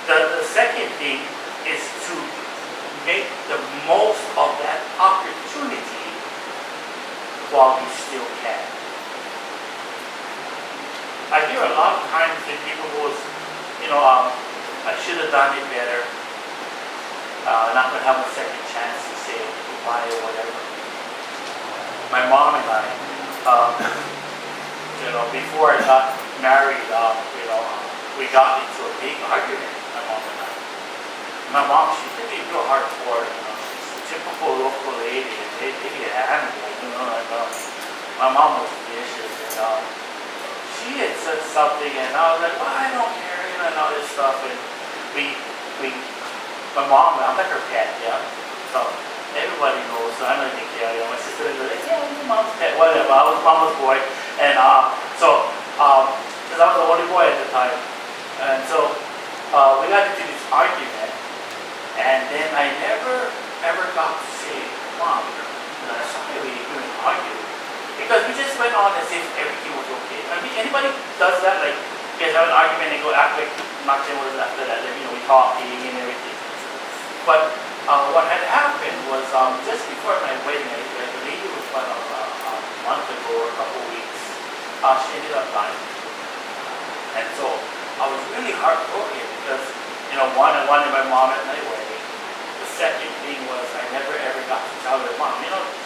the second thing is to make the most of that opportunity while you still can. I hear a lot of times that people go, I should have done it better. Not going to have a second chance to say goodbye or whatever. My mom and I, before I got married, we got into a big argument, my mom and I. My mom, she could be real hardcore, she's a typical local lady, and they get animal, my mom was vicious, and she had said something, and I was like, well, I don't care, and all this stuff, and my mom, I'm like her pet, yeah, so everybody knows. So I don't even care. You know, my sister was like, yeah, I'm your mom's pet, whatever. I was mama's boy, and because I was the only boy at the time, and so we got into this argument, and then I never ever got to say, Mom, sorry we didn't argue, because we just went on as if everything was okay. I mean, anybody does that? Like, you guys have an argument and go act like nothing was after that. Then, we talking and everything. But what had happened was just before my wedding, I believe it was about a month ago or a couple of weeks, she ended up dying. And so I was really heartbroken because, one, I wanted my mom at my wedding. The second thing was I never ever got to tell her, Mom,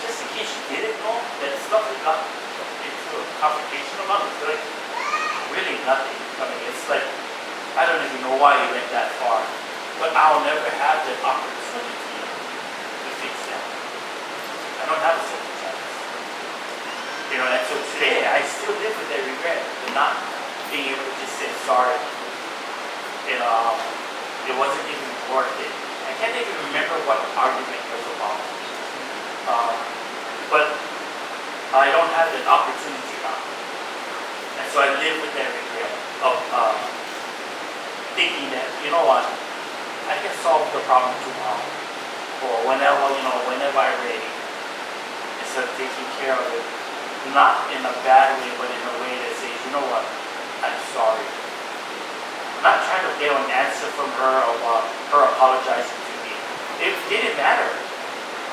just in case she didn't know that stuff we got into a confrontation about, it's like really nothing. I mean, it's like, I don't even know why he went that far. But I'll never have the opportunity to fix that. I don't have a second chance. And so today I still live with that regret of not being able to just say sorry. It wasn't even worth it. I can't even remember what the argument was about. But I don't have that opportunity now. And so I live with that regret of thinking that, you know what, I can solve the problem tomorrow, or whenever I'm ready, instead of taking care of it, not in a bad way, but in a way that says, you know what, I'm sorry. I'm not trying to get an answer from her about her apologizing to me. It didn't matter.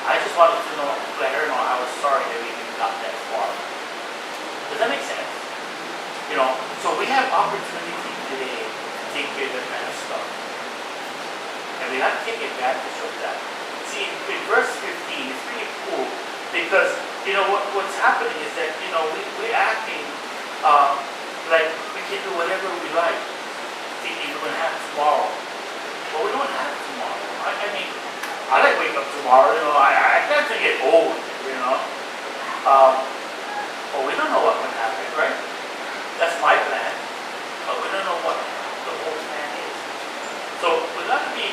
I just wanted to let her know I was sorry that we even got that far. Does that make sense? So we have opportunity today to take care of that kind of stuff. And we have to take advantage of that. See, in verse 15, it's pretty cool because, what's happening is that, we're acting like we can do whatever we like, thinking we're going to have tomorrow. But we don't have tomorrow. I mean, I like wake up tomorrow, I can't get old, but we don't know what can happen, right? That's my plan, but we don't know what the whole plan is. So we got to be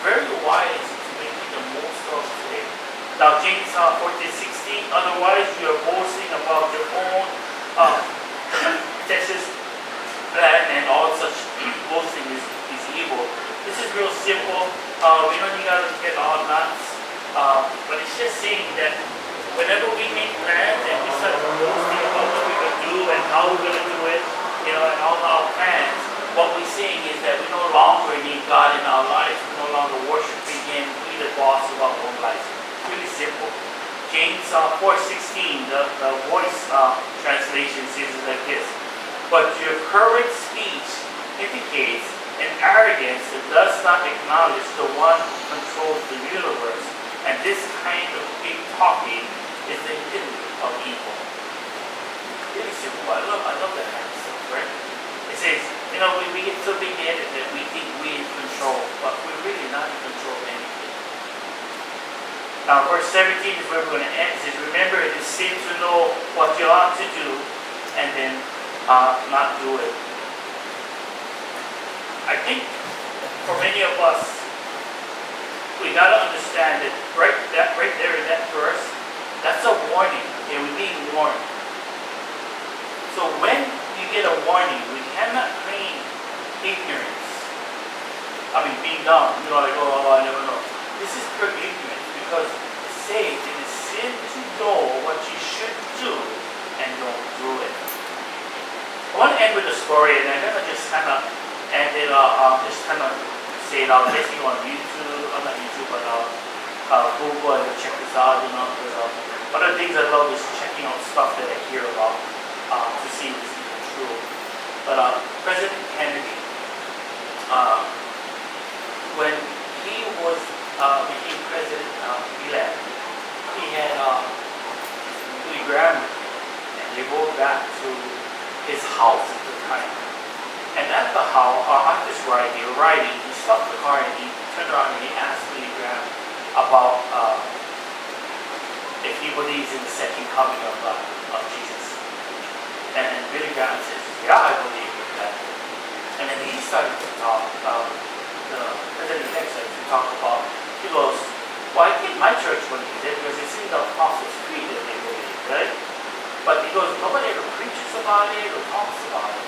very wise to making the most of today. Now James 14:16, otherwise you are boasting about your own Texas plan and all such boasting is evil. This is real simple. We don't need to get all nuts, but it's just saying that whenever we make plans and we start boasting about what we're going to do and how we're going to do it, and all our plans, what we're saying is that we no longer need God in our lives. We no longer worshiping Him. We're the boss of our own lives. Really simple. James 4:16, the voice translation says it like this: but your current speech indicates an arrogance that does not acknowledge the one who controls the universe, and this kind of big talking is the epitome of evil. Really simple. I love that kind of stuff, right? It says, we get so big-headed that we think we're in control, but we're really not in control of anything. Now, verse 17 is where we're going to end. It says, remember, it is sin to know what you ought to do and then not do it. I think for many of us, we got to understand that right there in that verse, that's a warning. Okay, we're being warned. So when you get a warning, we cannot claim ignorance. I mean, being dumb. Like, I never know. This is pure ignorance because it says it is sin to know what you should do and don't do it. I want to end with a story, and I'm going to just kind of end it just kind of say it out. Basically on YouTube, not YouTube, but Google and check this out, one of the things I love is checking out stuff that I hear about to see if it's even true. But President Kennedy, when he was became president-elect, he had Louis Graham, and they go back to his house at the time. And at the house, at this ride, they were riding, he stopped the car and he turned around and he asked Louis Graham about if he believes in the second coming of Jesus. And Billy Graham says, yeah, I believe in that. And then he started to talk, the president-elect started to talk about, he goes, well, I think my church believes it because it's in the Apostles' Creed that they believe, right? But he goes, nobody ever preaches about it or talks about it.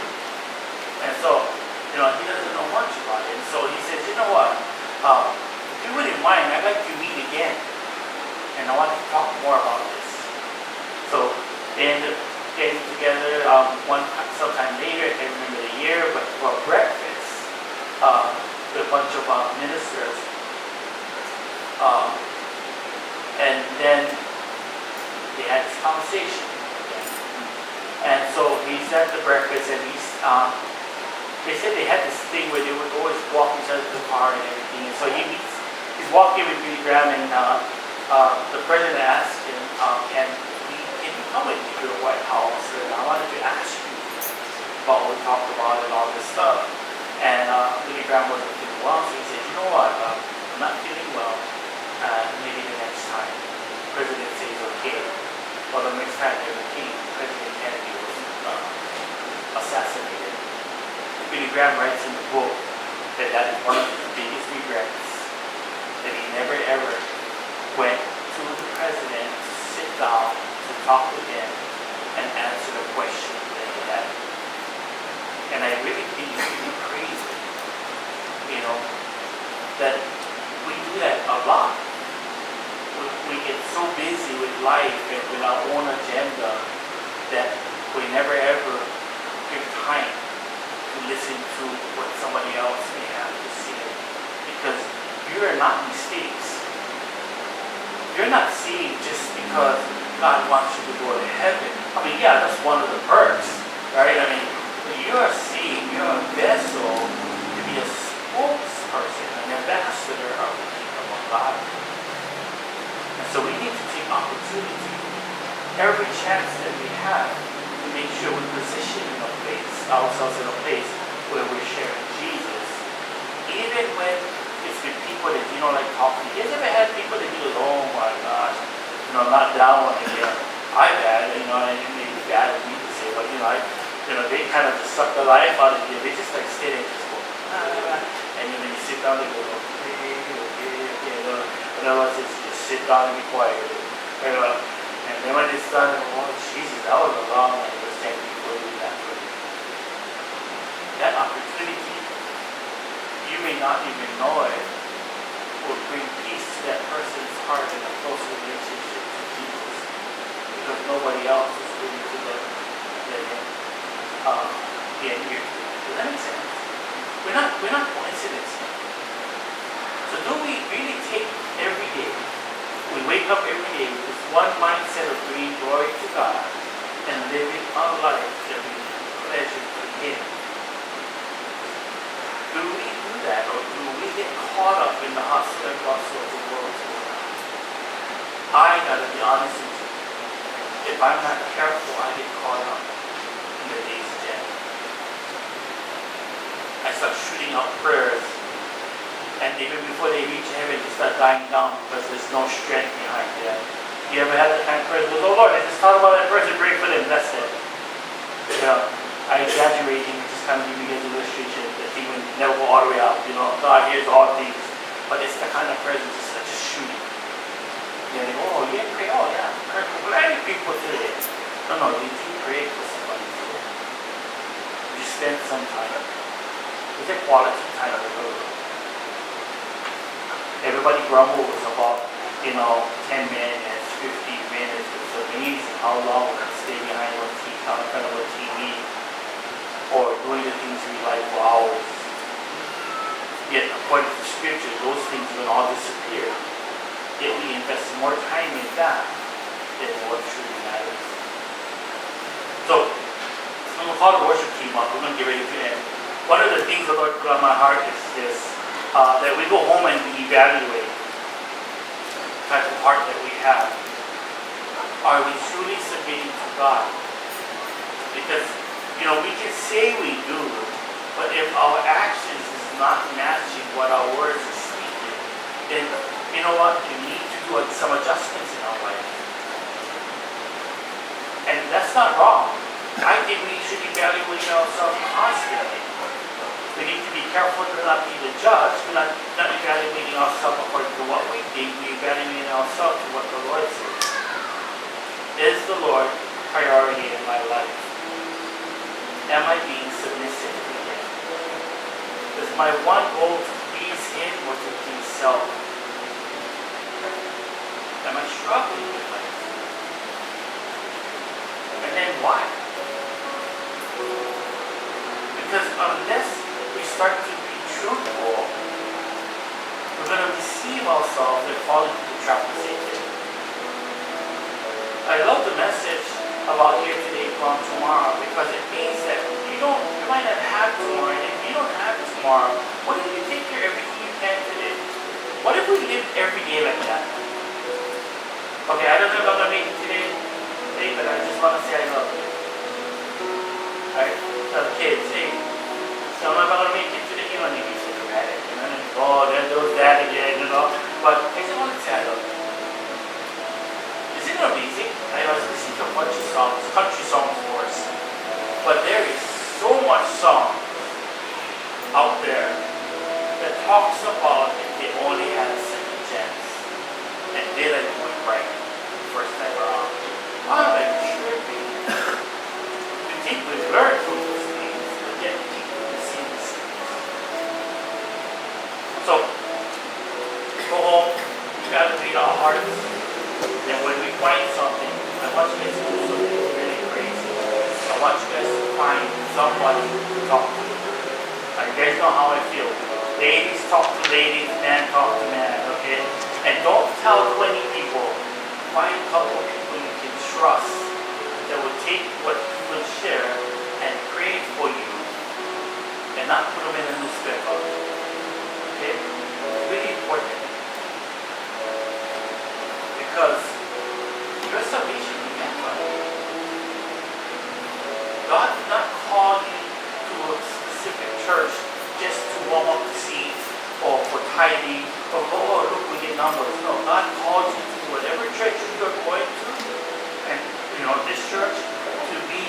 And so, he doesn't know much about it. And so he says, you know what? If you wouldn't mind, I'd like to meet again. And I want to talk more about this. So they ended up getting together sometime later, I can't remember the year, but for breakfast with a bunch of ministers. And then they had this conversation. And so he's at the breakfast and they said they had this thing where they would always walk each other to the car and everything. And so he's walking with Billy Graham and the president asked him, can you come with me to the White House? And I wanted to ask you about what we talked about and all this stuff. And Billy Graham wasn't feeling well, so he said, you know what, I'm not feeling well. Maybe the next time. The president says okay. Well, the next time they came, President Kennedy was assassinated. Billy Graham writes in the book that is one of his biggest regrets, that he never ever went to the president to sit down, to talk with him, and answer the questions that he had. And I really think it's really crazy, that we do that a lot. We get so busy with life and with our own agenda that we never ever give time to listen to what somebody else may have to say. Because you are not mistakes. You're not saved just because God wants you to go to heaven. I mean, yeah, that's one of the perks, right? I mean, you are saved, you're a vessel to be a spokesperson, an ambassador of the kingdom of God. And so we need to take opportunity, every chance that we have, to make sure we position ourselves in a place where we're sharing Jesus. Even when it's with people that you don't like talking to. You guys ever had people that you go, oh my gosh, not that one again. I bad, and maybe bad of me to say, but they kind of just suck the life out of you. They just like sit and just go, and then you sit down, they go, okay. In other words, it's just sit down and be quiet. And then when it's done, oh Jesus, that was a long one. It was 10 people doing that for you. That opportunity, you may not even know it, will bring peace to that person's heart and a close relationship to Jesus. Because nobody else is willing to let him get here. Does that make sense? We're not coincidences. So do we really take every day, we wake up every day with this one mindset of bringing glory to God and living our life that brings pleasure to Him? Do we do that, or do we get caught up in the hustle and bustle of the world? I gotta be honest with you. If I'm not careful, I get caught up in the day's agenda. I start shooting out prayers, and even before they reach heaven, they start dying down because there's no strength behind them. You ever had that kind of prayer? Oh Lord, I just thought about that person, pray for them, that's it. I exaggerate and just kind of give you guys an illustration that thing would never go all the way out. God hears all things. But it's the kind of prayer that's just shooting. They go, oh yeah, pray, oh yeah, pray for many people today. No, did you pray for somebody today? You spend some time. Is it quality time with the Lord? Everybody grumbles about, 10 minutes, 15 minutes. It's amazing how long we can stay behind in front of a TV or doing the things we like for hours. Yet, according to Scripture, those things will all disappear. Yet we invest more time in that than what truly matters. So, I'm going to call the worship team up. We're going to get ready to end. One of the things the Lord put on my heart is this, that we go home and we evaluate the type of heart that we have. Are we truly submitting to God? Because, we can say we do, but if our actions is not matching what our words are speaking, then, you know what? We need to do some adjustments in our life. And that's not wrong. I think we should evaluate ourselves constantly. We need to be careful to not be the judge. We're not evaluating ourselves according to what we think. We evaluate my one goal to please Him or to please self? Am I struggling with life? And then why? Because unless we start to be truthful, we're going to deceive ourselves and fall into the trap of Satan. I love the message about here today, gone tomorrow, because it means that you might not have tomorrow, and if you don't have tomorrow, what if you take care of everything you can today? What if we live every day like that? Okay, I don't know if I'm going to make it today, but I just want to say I love you. Alright? Tell the kids, hey, so I'm not going to make it today, you don't need to be so dramatic, you know? Oh, there goes that again, you know? But I just want to say I love you. Isn't it amazing? I was listening to a bunch of songs, country songs of course, but there is so much song out there that talks about if they only had a second chance and didn't do it right the first time around. I'm like, tripping. We think we've learned from those things, but yet we keep doing the same mistakes. So, go home, we gotta read our hearts, and when we find something, I want you guys to do something really crazy. I want you guys to find somebody to talk to. You guys know how I feel. Ladies talk to ladies, men talk to men, okay? And don't tell 20 people. Find a couple of people you can trust that will take what you will share and pray for you and not put them in a newspaper. Okay? It's really important. Because your salvation depends on it. God did not call you to a specific church just to warm up the seats or for tithing or oh look we get numbers. No, God called you to whatever church you are going to, and this church to be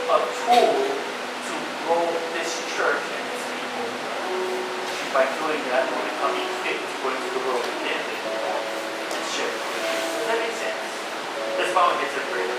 a tool to grow this church and its people. And by doing that, we're becoming fit to go into the world again and share. Does that make sense? Let's bow and get to prayer.